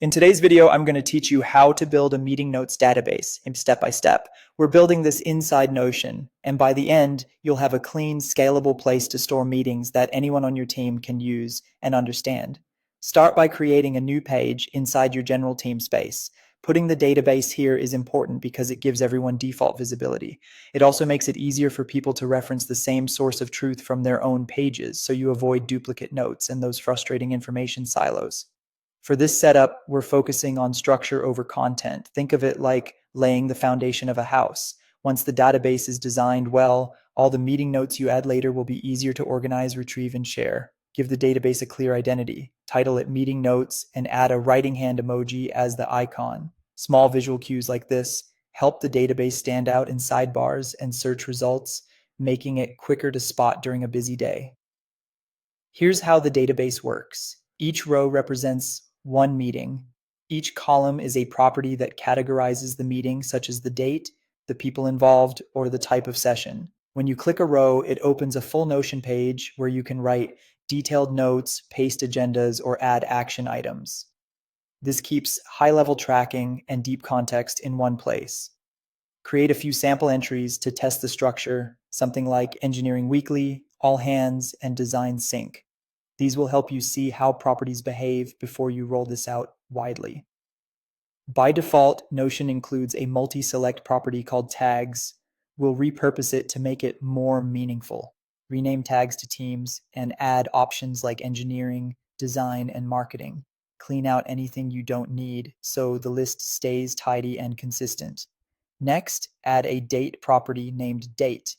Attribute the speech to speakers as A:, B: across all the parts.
A: In today's video, I'm going to teach you how to build a meeting notes database step by step. We're building this inside Notion, and by the end, you'll have a clean, scalable place to store meetings that anyone on your team can use and understand. Start by creating a new page inside your general team space. Putting the database here is important because it gives everyone default visibility. It also makes it easier for people to reference the same source of truth from their own pages, so you avoid duplicate notes and those frustrating information silos. For this setup, we're focusing on structure over content. Think of it like laying the foundation of a house. Once the database is designed well, all the meeting notes you add later will be easier to organize, retrieve, and share. Give the database a clear identity. Title it Meeting Notes and add a writing hand emoji as the icon. Small visual cues like this help the database stand out in sidebars and search results, making it quicker to spot during a busy day. Here's how the database works. Each row represents one meeting. Each column is a property that categorizes the meeting, such as the date, the people involved, or the type of session. When you click a row, it opens a full Notion page where you can write detailed notes, paste agendas, or add action items. This keeps high-level tracking and deep context in one place. Create a few sample entries to test the structure, something like Engineering Weekly, All Hands, and Design Sync. These will help you see how properties behave before you roll this out widely. By default, Notion includes a multi-select property called tags. We'll repurpose it to make it more meaningful. Rename tags to teams and add options like engineering, design, and marketing. Clean out anything you don't need so the list stays tidy and consistent. Next, add a date property named date.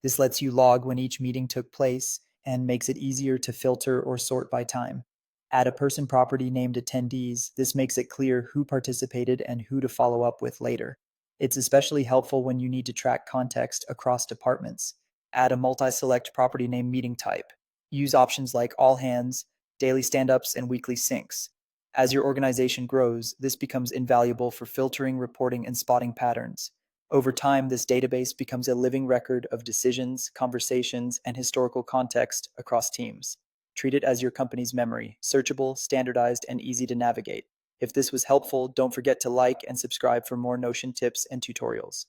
A: This lets you log when each meeting took place and makes it easier to filter or sort by time. Add a person property named attendees. This makes it clear who participated and who to follow up with later. It's especially helpful when you need to track context across departments. Add a multi-select property named meeting type. Use options like all hands, daily stand-ups, and weekly syncs. As your organization grows, this becomes invaluable for filtering, reporting, and spotting patterns. Over time, this database becomes a living record of decisions, conversations, and historical context across teams. Treat it as your company's memory, searchable, standardized, and easy to navigate. If this was helpful, don't forget to like and subscribe for more Notion tips and tutorials.